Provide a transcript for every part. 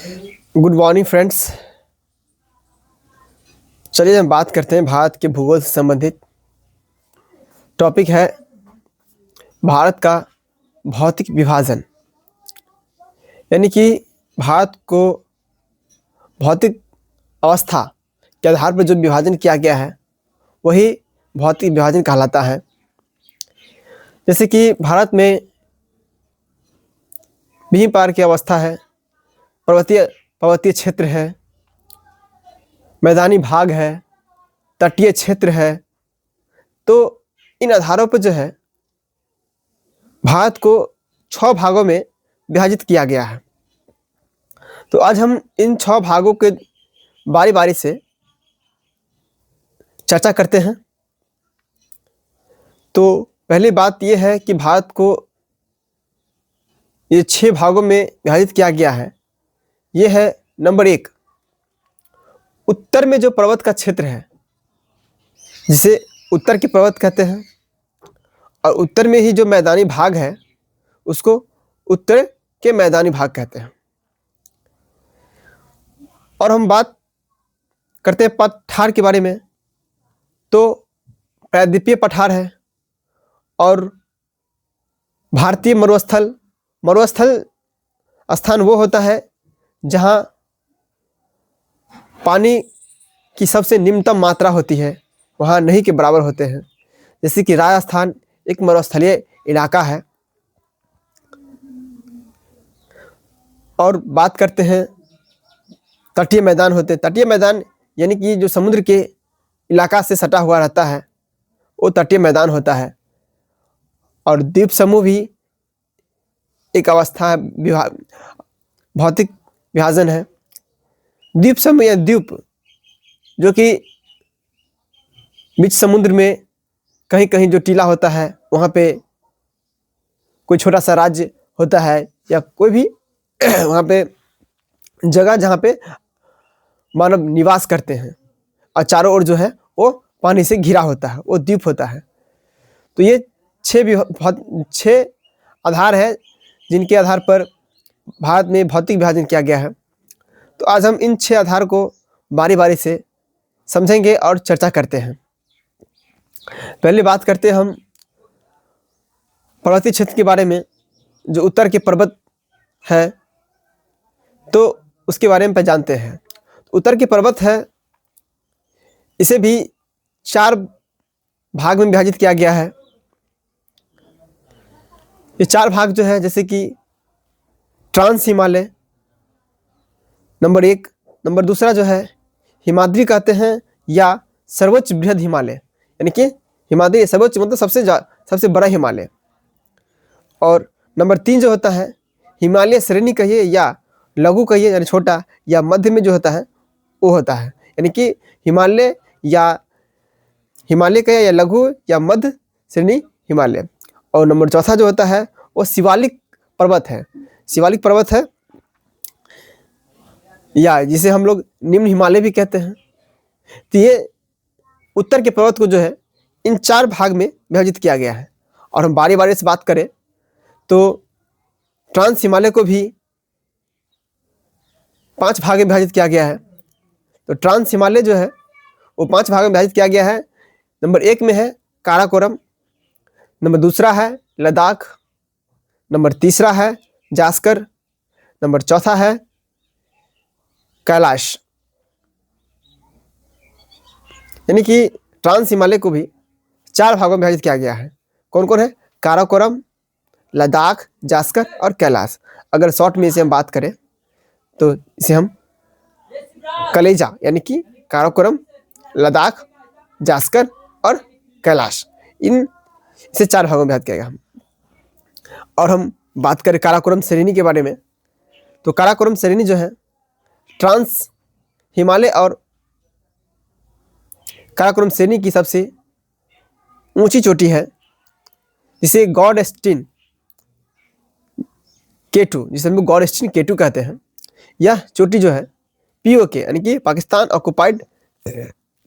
Good morning friends. चलिए हम बात करते हैं भारत के भूगोल से संबंधित। टॉपिक है भारत का भौतिक विभाजन, यानी कि भारत को भौतिक अवस्था के आधार पर जो विभाजन किया गया है वही भौतिक विभाजन कहलाता है। जैसे कि भारत में विभिन्न प्रकार की अवस्था है, पर्वतीय क्षेत्र है, मैदानी भाग है, तटीय क्षेत्र है। तो इन आधारों पर जो है भारत को 6 भागों में विभाजित किया गया है। तो आज हम इन 6 भागों के बारी बारी से चर्चा करते हैं। तो पहली बात यह है कि भारत को ये 6 भागों में विभाजित किया गया है। ये है नंबर 1, उत्तर में जो पर्वत का क्षेत्र है जिसे उत्तर के पर्वत कहते हैं, और उत्तर में ही जो मैदानी भाग है उसको उत्तर के मैदानी भाग कहते हैं। और हम बात करते हैं पठार के बारे में। तो प्रायद्वीपीय पठार है और भारतीय मरुस्थल स्थान वो होता है जहाँ पानी की सबसे निम्नतम मात्रा होती है, वहाँ नहीं के बराबर होते हैं। जैसे कि राजस्थान एक मरुस्थलीय इलाका है। और बात करते हैं तटीय मैदान होते हैं। तटीय मैदान यानी कि जो समुद्र के इलाका से सटा हुआ रहता है वो तटीय मैदान होता है। और द्वीप समूह भी एक अवस्था है, भौतिक विभाजन है। द्वीप समूह या द्वीप जो कि बीच समुद्र में कहीं कहीं जो टीला होता है वहाँ पे कोई छोटा सा राज्य होता है, या कोई भी वहाँ पे जगह जहाँ पे मानव निवास करते हैं और चारों ओर जो है वो पानी से घिरा होता है, वो द्वीप होता है। तो ये 6 आधार है जिनके आधार पर भारत में भौतिक विभाजन किया गया है। तो आज हम इन 6 आधार को बारी बारी से समझेंगे और चर्चा करते हैं। पहले बात करते हैं हम पर्वतीय क्षेत्र के बारे में। जो उत्तर के पर्वत है तो उसके बारे में जानते हैं। उत्तर के पर्वत है, इसे भी 4 भाग में विभाजित किया गया है। ये 4 भाग जो है जैसे कि ट्रांस हिमालय नंबर 1, नंबर दूसरा जो है हिमाद्री कहते हैं या सर्वोच्च बृहद हिमालय, यानी कि हिमाद्री सर्वोच्च मतलब सबसे बड़ा हिमालय। और नंबर 3 जो होता है हिमालय श्रेणी कहिए या लघु कहिए, यानी छोटा, या मध्य में जो होता है वो होता है, यानी कि हिमालय कहिए या लघु या मध्य श्रेणी हिमालय। और नंबर चौथा जो होता है वो शिवालिक पर्वत है। शिवालिक पर्वत है या जिसे हम लोग निम्न हिमालय भी कहते हैं। तो ये उत्तर के पर्वत को जो है इन 4 भाग में विभाजित किया गया है। और हम बारी बारी से बात करें तो ट्रांस हिमालय को भी 5 भाग में विभाजित किया गया है। तो ट्रांस हिमालय जो है वो 5 भाग में विभाजित किया गया है। नंबर 1 में है काराकोरम, नंबर दूसरा है लद्दाख, नंबर तीसरा है जास्कर, नंबर चौथा है कैलाश। यानी कि ट्रांस हिमालय को भी 4 भागों में विभाजित किया गया है। कौन कौन है? काराकोरम, लद्दाख, जास्कर और कैलाश। अगर शॉर्ट में इसे हम बात करें तो इसे हम कलेजा, यानी कि काराकोरम, लद्दाख, जास्कर और कैलाश, इसे 4 भागों में विभाजित किया गया। और हम बात करें काराकोरम श्रेणी के बारे में तो काराकोरम श्रेणी जो है ट्रांस हिमालय और काराकोरम श्रेणी की सबसे ऊंची चोटी है, जिसे गॉडस्टीन K2, जिसे हम गॉडस्टीन K2 कहते हैं। यह चोटी जो है POK यानी कि पाकिस्तान ऑक्युपाइड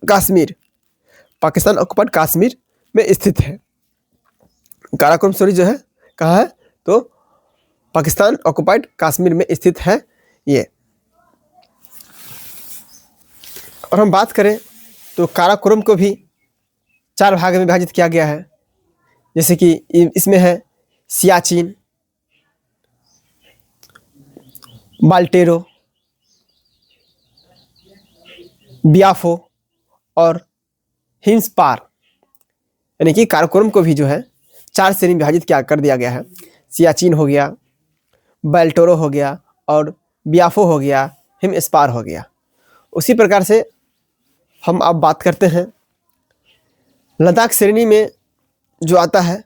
कश्मीर में स्थित है। काराकोरम श्रेणी जो है कहाँ है? तो पाकिस्तान ऑक्युपाइड कश्मीर में स्थित है ये। और हम बात करें तो काराकोरम को भी 4 भाग में विभाजित किया गया है। जैसे कि इसमें है सियाचिन, बाल्टेरो, बियाफो और हिम्सपार, यानी कि काराकोरम को भी जो है 4 श्रेणी में विभाजित किया कर दिया गया है। सियाचिन हो गया, बाल्टेरो हो गया और बियाफो हो गया, हिमस्पार हो गया। उसी प्रकार से हम अब बात करते हैं लद्दाख श्रेणी में जो आता है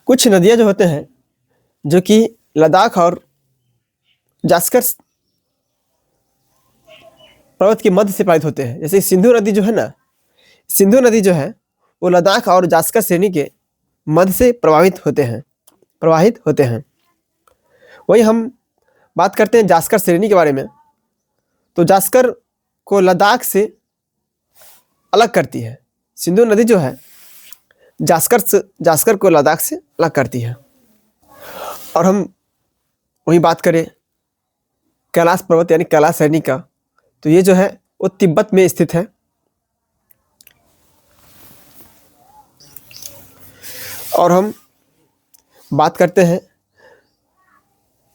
कुछ नदियां जो होते हैं जो कि लद्दाख और जास्कर पर्वत के मध्य से प्रवाहित होते हैं। जैसे सिंधु नदी जो है ना, सिंधु नदी जो है वो लद्दाख और जास्कर श्रेणी के मध्य से प्रवाहित होते हैं। वही हम बात करते हैं जास्कर श्रेणी के बारे में, तो जास्कर को लद्दाख से अलग करती है। सिंधु नदी जो है जास्कर को लद्दाख से अलग करती है। और हम वही बात करें कैलाश पर्वत यानी कैलाश श्रेणी का, तो ये जो है वो तिब्बत में स्थित है। और हम बात करते हैं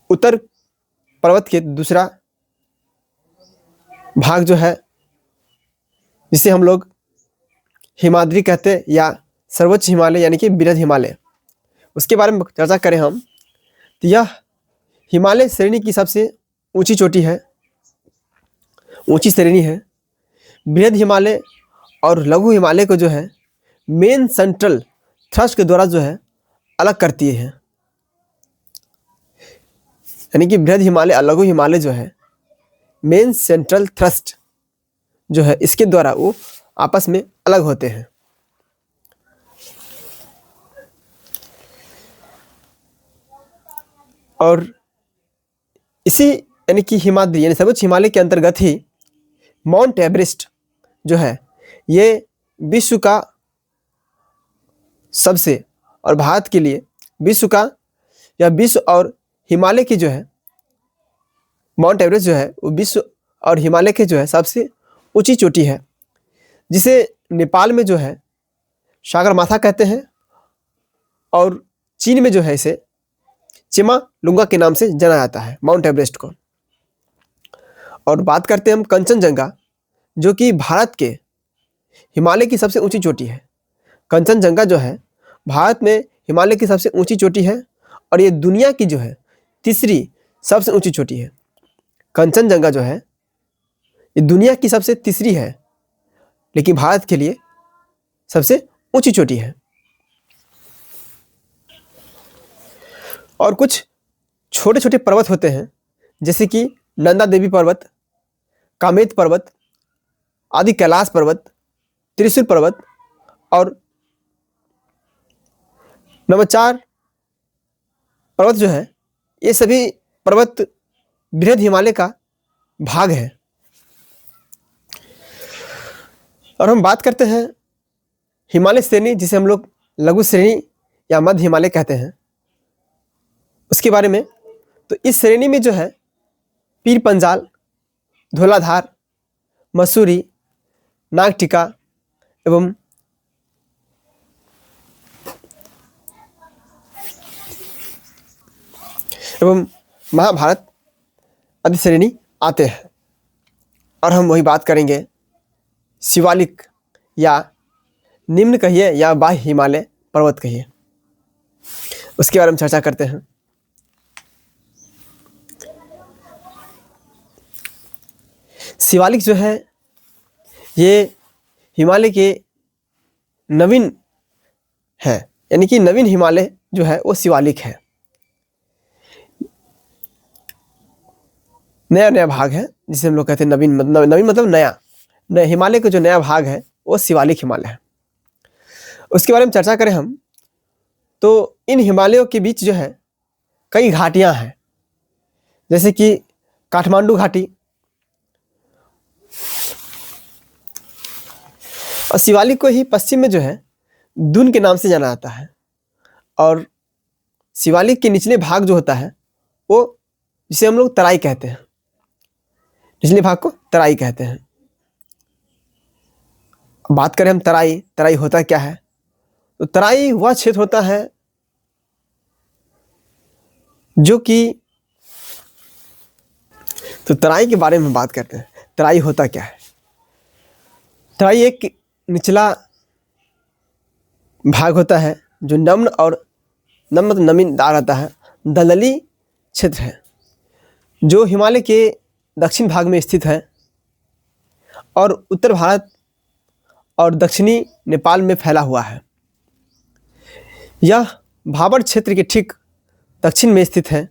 उत्तर पर्वत के दूसरा भाग जो है जिसे हम लोग हिमाद्री कहते हैं या सर्वोच्च हिमालय यानी कि बृहद हिमालय, उसके बारे में चर्चा करें हम तो यह हिमालय श्रेणी की सबसे ऊंची चोटी है, ऊंची श्रेणी है। बृहद हिमालय और लघु हिमालय को जो है मेन सेंट्रल थ्रस्ट के द्वारा जो है अलग करती है। यानी कि बृहद हिमालय और लघु हिमालय जो है मेन सेंट्रल थ्रस्ट जो है इसके द्वारा वो आपस में अलग होते हैं। और इसी यानी कि हिमाद्री यानी सर्वोच्च हिमालय के अंतर्गत ही माउंट एवरेस्ट जो है ये विश्व का सबसे और भारत के लिए विश्व का या विश्व और हिमालय की जो है माउंट एवरेस्ट जो है वो विश्व और हिमालय के जो है सबसे ऊंची चोटी है, जिसे नेपाल में जो है सागरमाथा कहते हैं और चीन में जो है इसे चिमालुंगा के नाम से जाना जाता है माउंट एवरेस्ट को। और बात करते हैं हम कंचनजंगा जो कि भारत के हिमालय की सबसे ऊंची चोटी है। कंचनजंगा जो है भारत में हिमालय की सबसे ऊंची चोटी है और ये दुनिया की जो है तीसरी सबसे ऊंची चोटी है। कंचनजंगा जो है ये दुनिया की सबसे तीसरी है लेकिन भारत के लिए सबसे ऊंची चोटी है। और कुछ छोटे छोटे पर्वत होते हैं जैसे कि नंदा देवी पर्वत, कामेत पर्वत, आदि कैलाश पर्वत, त्रिशूल पर्वत और नवाचार पर्वत जो है ये सभी पर्वत बृहद हिमालय का भाग है। और हम बात करते हैं हिमालय श्रेणी जिसे हम लोग लघु श्रेणी या मध्य हिमालय कहते हैं उसके बारे में। तो इस श्रेणी में जो है पीर पंजाल, धौलाधार, मसूरी, नागटिका एवं महाभारत आदि श्रेणी आते हैं। और हम वही बात करेंगे शिवालिक या निम्न कहिए या बाह्य हिमालय पर्वत कहिए, उसके बारे में चर्चा करते हैं। शिवालिक जो है ये हिमालय के नवीन है, यानी कि नवीन हिमालय जो है वो शिवालिक है। नया नया भाग है जिसे हम लोग कहते हैं नवीन मतलब नया हिमालय का जो नया भाग है वो शिवालिक हिमालय है। उसके बारे में चर्चा करें हम तो इन हिमालयों के बीच जो है कई घाटियां हैं जैसे कि काठमांडू घाटी। और शिवालिक को ही पश्चिम में जो है दून के नाम से जाना जाता है। और शिवालिक के निचले भाग जो होता है वो जिसे हम लोग तराई कहते हैं। निचले भाग को तराई कहते हैं। अब बात करें हम तराई, तराई होता क्या है? तो तराई वह क्षेत्र होता है जो कि, तो तराई के बारे में बात करते हैं। तराई होता क्या है? तराई एक निचला भाग होता है जो नम्र और नम्र मतलब नमीदार रहता है, दलदली क्षेत्र है जो हिमालय के दक्षिण भाग में स्थित है और उत्तर भारत और दक्षिणी नेपाल में फैला हुआ है। यह भाबर क्षेत्र के ठीक दक्षिण में स्थित है